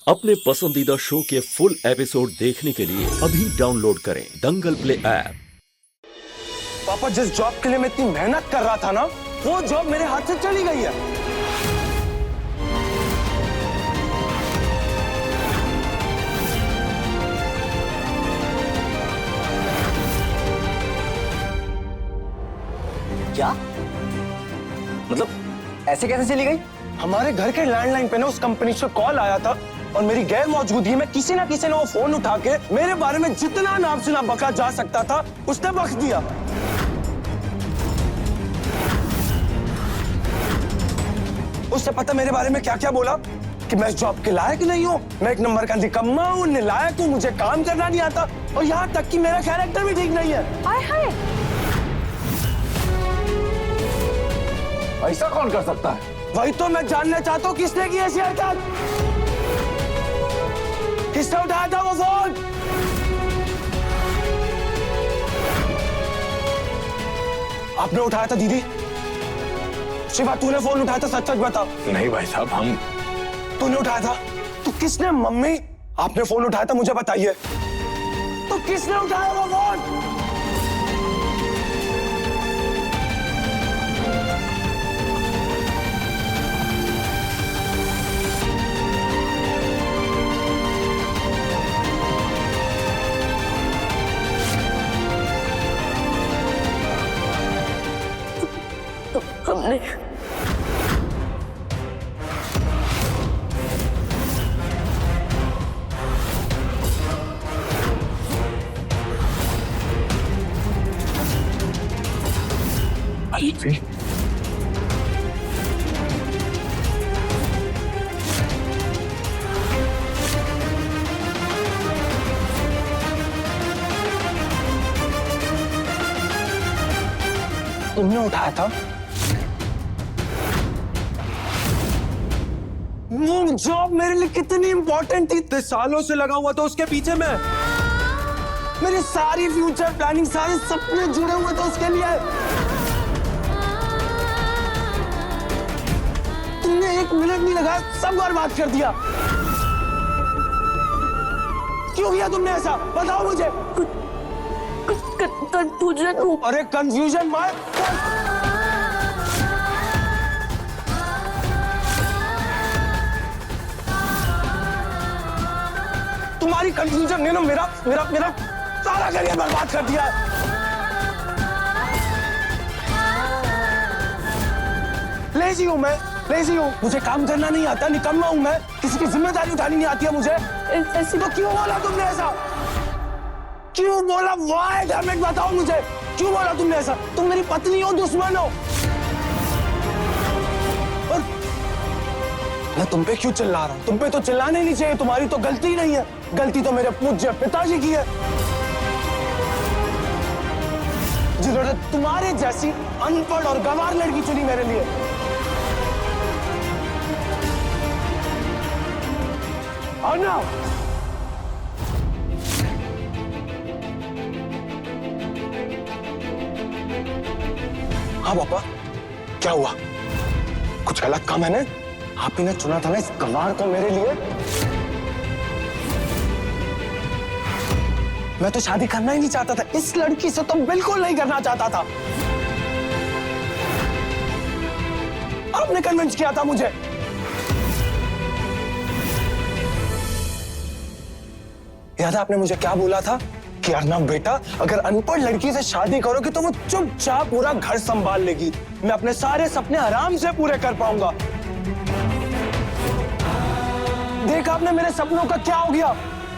अपने पसंदीदा शो के फुल एपिसोड देखने के लिए अभी डाउनलोड करें दंगल प्ले ऐप। पापा, जिस जॉब के लिए मैं इतनी मेहनत कर रहा था ना, वो जॉब मेरे हाथ से चली गई है। क्या मतलब ऐसे कैसे चली गई? हमारे घर के लैंडलाइन पे ना उस कंपनी से कॉल आया था और मेरी गैर मौजूदगी में किसी ना किसी ने वो फोन उठा के मेरे बारे में जितना नाम सुना बका जा सकता था उसने बक दिया। उससे पता मेरे बारे में क्या क्या बोला कि मैं जॉब के लायक नहीं हूँ, मैं एक नंबर का निकम्मा हूँ, नालायक हूँ, मुझे काम करना नहीं आता और यहाँ तक कि मेरा कैरेक्टर भी ठीक नहीं है। हाय हाय, ऐसा कौन कर सकता है? वही तो मैं जानना चाहता हूँ, किसने की ऐसी हरकत? किसने उठाया था वो फोन? आपने उठाया था दीदी? शिवा, तूने फोन उठाया था? सच सच बता। नहीं भाई साहब, हम। तूने उठाया था? तो किसने? मम्मी, आपने फोन उठाया था? मुझे बताइए, तो किसने उठाया वो फोन? हमने अलवी, तुमने उठाया था? वो जॉब मेरे लिए कितनी इंपॉर्टेंट थी, 3 सालों से लगा हुआ था उसके पीछे मैं। मेरी सारी फ्यूचर प्लानिंग, सारे सपने जुड़े हुए थे उसके लिए। तुमने 1 मिनट नहीं लगाया, सब बर्बाद कर दिया। क्यों किया तुमने ऐसा? बताओ मुझे। कंफ्यूजन हूँ। अरे कंफ्यूजन मत। तुम्हारी कंफ्यूजन ने ना मेरा मेरा मेरा सारा करियर बर्बाद कर दिया है। लेजी हूँ मैं, लेजी हूँ, मुझे काम करना नहीं आता, निकम्मा हूँ मैं, किसी की जिम्मेदारी उठानी नहीं आती है मुझे। ऐसी तो क्यों बोला तुमने ऐसा? क्यों बोला? वाई डैम इट, बताओ मुझे, क्यों बोला तुमने ऐसा? तुम मेरी पत्नी हो, दुश्मन हो? और मैं तुम पे क्यों चिल्ला रहा हूँ? तुम पे तो चिल्लाने नहीं चाहिए, तुम्हारी तो गलती ही नहीं है, गलती तो मेरे पूज्य पिताजी की है, जिन्होंने तुम्हारे जैसी अनपढ़ और गंवार लड़की चुनी मेरे लिए। और ना हाँ पापा, क्या हुआ? कुछ गलत काम है मैंने? आप ही ने चुना था ना इस गंवार को मेरे लिए। मैं तो शादी करना ही नहीं चाहता था, इस लड़की से तो बिल्कुल नहीं करना चाहता था। आपने कन्विंस किया था मुझे। याद है आपने मुझे क्या बोला था कि अर्नब बेटा, अगर अनपढ़ लड़की से शादी करोगे तो वो चुपचाप पूरा घर संभाल लेगी, मैं अपने सारे सपने आराम से पूरे कर पाऊंगा। देखा आपने मेरे सपनों का क्या हो गया?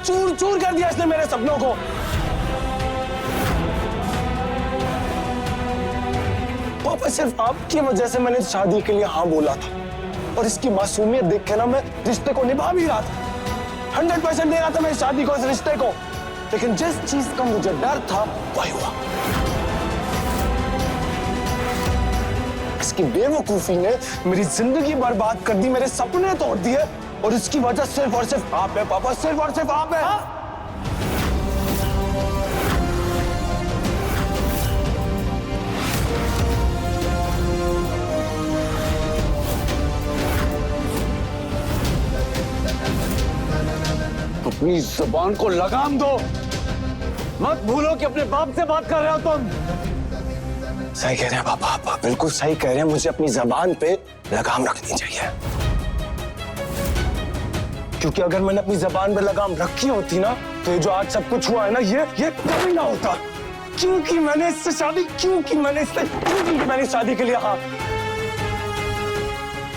चूर चूर कर दिया इसने मेरे सपनों को। पापा, सिर्फ आपकी वजह से मैंने शादी के लिए हाँ बोला था और इसकी मासूमियत देख के ना मैं रिश्ते को निभा भी रहा था, 100% दे रहा था मैं इस शादी को, इस रिश्ते को। लेकिन जिस चीज का मुझे डर था वही हुआ। इसकी बेवकूफी ने मेरी जिंदगी बर्बाद कर दी, मेरे सपने तोड़ दिए और इसकी वजह सिर्फ और सिर्फ आप है पापा, सिर्फ और सिर्फ आप है। अपनी जुबान को लगाम दो। मत भूलो कि अपने बाप से बात कर रहे हो तुम। सही कह रहे हैं पापा, आप बिल्कुल सही कह रहे हैं। मुझे अपनी जबान पे लगाम रखनी चाहिए, क्योंकि अगर मैंने अपनी जबान पे लगाम रखी होती ना, तो ये जो आज सब कुछ हुआ है ना, ये कभी ना होता। क्योंकि मैंने इससे शादी क्यों की, मैंने शादी के लिए, हाँ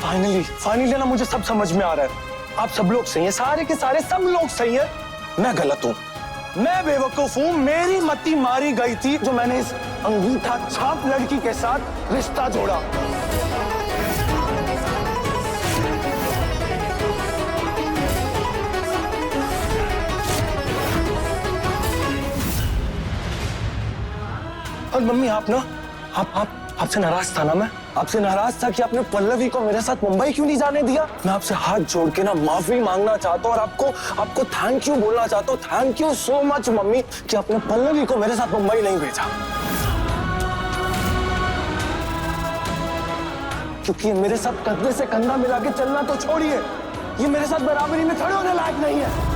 फाइनली ना मुझे सब समझ में आ रहा है। आप सब लोग सही हैं, सारे के सारे सब लोग सही हैं। मैं गलत हूं, मैं बेवकूफ हूं। मेरी मति मारी गई थी जो मैंने इस अंगूठा छाप लड़की के साथ रिश्ता जोड़ा। और मम्मी आप ना आपसे नाराज था ना, मैं आपसे नाराज था कि आपने पल्लवी को मेरे साथ मुंबई क्यों नहीं जाने दिया। मैं आपसे हाथ जोड़ के ना माफी मांगना चाहता हूँ और आपको थैंक यू बोलना चाहता हूँ। Thank you so much mummy कि आपने पल्लवी को मेरे साथ मुंबई नहीं भेजा, क्योंकि मेरे साथ कंधे से कंधा मिला के चलना तो छोड़िए, ये मेरे साथ बराबरी में खड़े होने लायक नहीं है।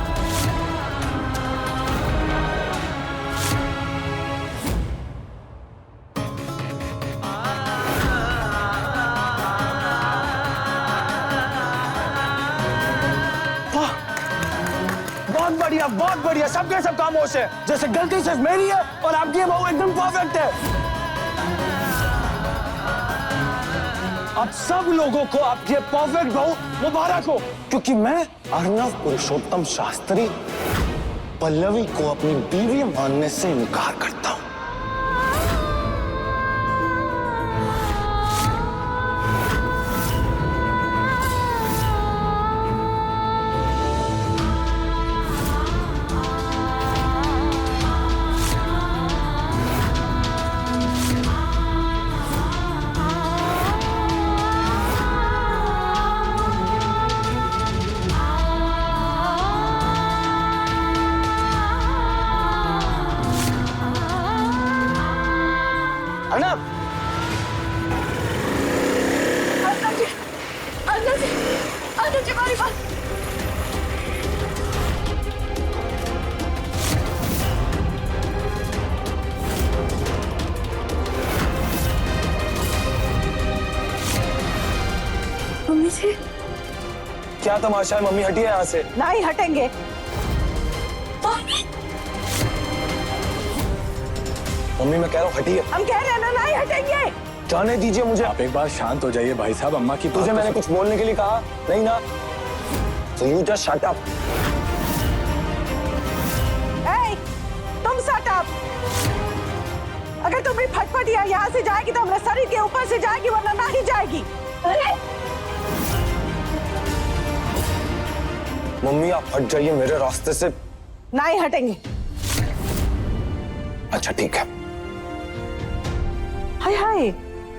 बहुत बढ़िया, सबके सब खामोश है। जैसे गलती सिर्फ मेरी है और आपकी बहू एकदम परफेक्ट है। आप सब लोगों को आपकी परफेक्ट बहू मुबारक हो, क्योंकि मैं अर्नव पुरुषोत्तम शास्त्री पल्लवी को अपनी बीवी मानने से इनकार करता हूं। क्या तमाशा है मम्मी, हटिए यहाँ से। नहीं हटेंगे। मम्मी मैं कह रहा हूँ हटिए। हम कह रहे हैं ना, नहीं हटेंगे। जाने दीजिए मुझे। आप एक बार शांत हो जाइए भाई साहब। अम्मा की तुझे मैंने कुछ बोलने के लिए कहा नहीं ना, so you just shut up। तुम shut up। अगर तुम्हारी फटफट यहाँ से जाएगी तो हमारे शरीर के ऊपर से जाएगी, वरना नहीं जाएगी। अरे मम्मी आप हट जाइए मेरे रास्ते से। नहीं हटेंगे। अच्छा ठीक है। हाय हाय,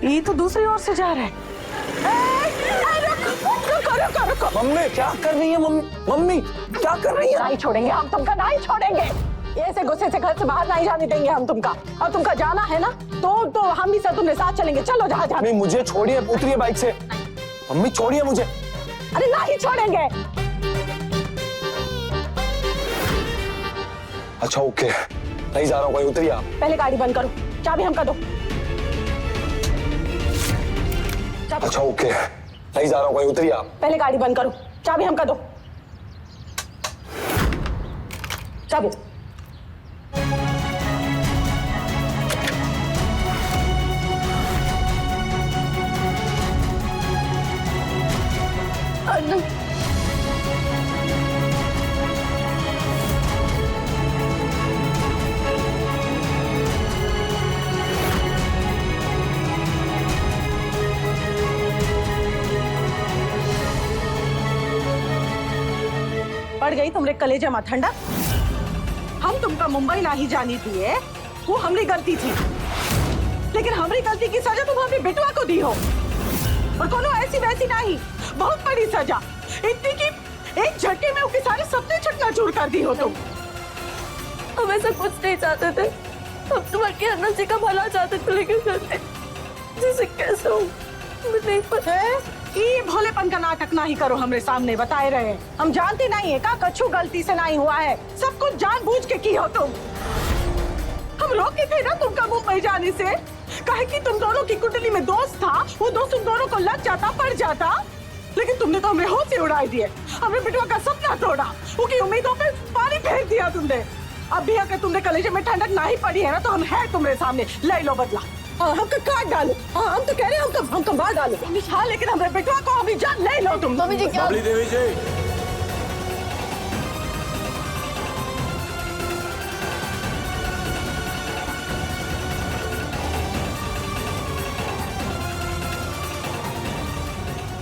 ये तो दूसरी ओर से जा रहा है। रुको। मम्मी क्या कर रही है? मम्मी क्या कर रही है? नहीं छोड़ेंगे हम तुमका, नहीं छोड़ेंगे। ऐसे गुस्से से घर से बाहर नहीं जाने देंगे हम तुमका। और तुमका जाना है ना तो हम भी सब तुम्हारे साथ चलेंगे। चलो जहाँ जाना। नहीं मुझे छोड़िए, उतरिए बाइक से। मम्मी छोड़िए मुझे। अरे नहीं छोड़ेंगे। अच्छा ओके, नहीं जा रहा हूँ, कोई उतरिए आप। पहले गाड़ी बंद करो, चाबी हमका दो। अच्छा ओके, नहीं जा रहा हूँ, कोई उतरिए आप। पहले गाड़ी बंद करो, चाबी हमका दो। चाबी। पड़ गई तुमरे कलेजा में ठंडा। हम तुमका मुंबई नहीं जाने दिए, वो हमारी गलती थी, लेकिन हमारी गलती की सजा तुम अपने बेटुआ को दी हो, और कोनो ऐसी वैसी नहीं, बहुत बड़ी सजा। इतनी कि एक झटके में उसके सारे सपने चकनाचूर कर दी हो तुम। हम ऐसा कुछ नहीं चाहते थे, हम तुम्हारे अन्ना जी का भला चाहते थे, लेकिन जैसे कैसे हो नहीं पता है। ये भोलेपन का नाटक ना ही करो हमरे सामने, बताए रहे। हम जानते नहीं है का कछु गलती से नहीं हुआ है, सब कुछ जानबूझ के की हो तुम। हम रोके थे ना तुमका मुंबई जाने से, कहे कि तुम दोनों की कुंडली में दोस्त था, वो दोस्त तुम दोनों को लग जाता, पड़ जाता, लेकिन तुमने तो हमें होश से उड़ाई दिए, हमने बिटुआ का सपना तोड़ा, उसकी उम्मीदों पे पानी फेर दिया तुमने। अब भी अगर तुमने कलेजे में ठंडक नहीं पड़ी है ना तो हम है तुम्हारे सामने, ले लो बदला। हमका काट डालो, हम तो कह रहे हैं हमका मार डालो। हाँ लेकिन हमारे बेटवा को अभी जान ले लो तुम। मम्मी जी क्या? बबली देवी जी,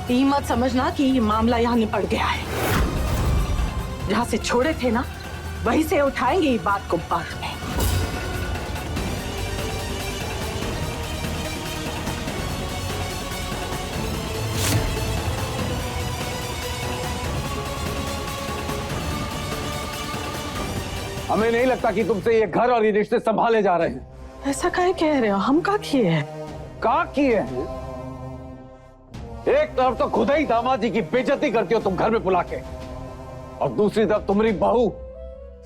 ये मत समझना कि ये मामला यहाँ निपट गया है, जहाँ से छोड़े थे ना वहीं से उठाएंगे ये बात को बाद में। हमें नहीं लगता कि तुमसे ये घर और ये रिश्ते संभाले जा रहे हैं। ऐसा काहे कह रहे हो? हम का किए हैं? का किए हैं? एक तरफ तो खुद ही दामाद जी की बेइज्जती करती हो तुम घर में बुला के, और दूसरी तरफ तुम्हारी बहू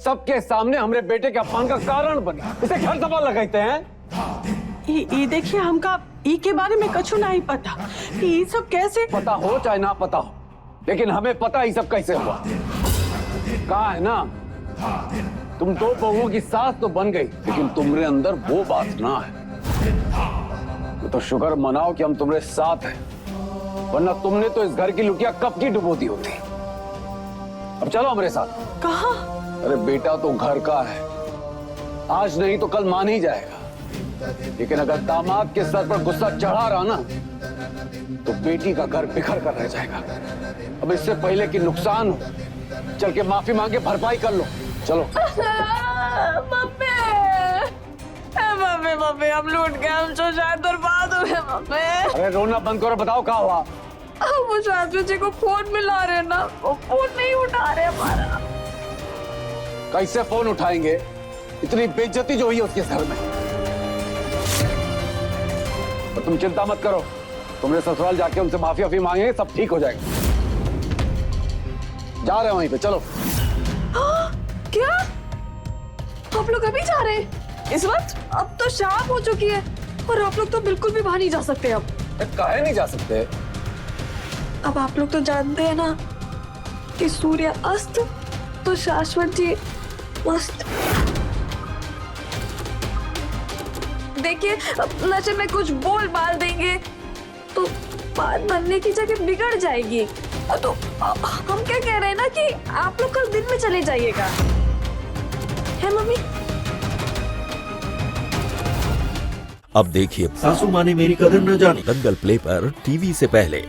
सबके सामने हमारे बेटे के अपमान का कारण बनी। इसे घर सवाल लगाते हैं। ये देखिए, हमका ई के बारे में कछु नहीं पता, ये सब कैसे। पता हो चाहे ना पता हो, लेकिन हमें पता ही सब कैसे हुआ। कहा है ना, तुम दो बहुओं की सास तो बन गई, लेकिन तुम्हारे अंदर वो बात ना है। तो शुक्र मनाओ कि हम तुम्हारे साथ हैं, वरना तुमने तो इस घर की लुटिया कब की डुबो दी होती। अब चलो हमारे साथ। कहाँ? अरे बेटा तो घर का है, आज नहीं तो कल मान ही जाएगा, लेकिन अगर दामाद के सर पर गुस्सा चढ़ा रहा ना तो बेटी का घर बिखर कर रह जाएगा। अब इससे पहले कि नुकसान हो, चल के माफी मांगे भरपाई कर लो। चलो। मम्मी, मम्मी मम्मी हम लूट गए, हम तो शायद बर्बाद हो गए मम्मी। अरे रोना बंद करो, बताओ क्या हुआ। वो शायद जी को फोन मिला रहे ना, वो फोन नहीं उठा रहे हमारा। कैसे फोन उठाएंगे? इतनी बेइज्जती जो हुई है उसके घर में। और तुम चिंता मत करो, तुमने ससुराल जाके उनसे माफी वाफी मांगे, सब ठीक हो जाएगा। जा रहे हैं वहीं पे, चलो। क्या आप लोग अभी जा रहे हैं इस वक्त? अब तो शाम हो चुकी है और आप लोग तो बिल्कुल भी बाहर नहीं जा सकते। अब काहे नहीं जा सकते? अब आप लोग तो जानते हैं ना कि सूर्य अस्त तो शाश्वत जी मस्त। देखिए, नशे में कुछ बोल बाल देंगे तो बात बनने की जगह बिगड़ जाएगी। तो हम क्या कह रहे हैं ना कि आप लोग कल दिन में चले जाइएगा, है मम्मी? अब देखिए सासू माँ ने मेरी कदर न जानी। दंगल प्ले पर टीवी से पहले।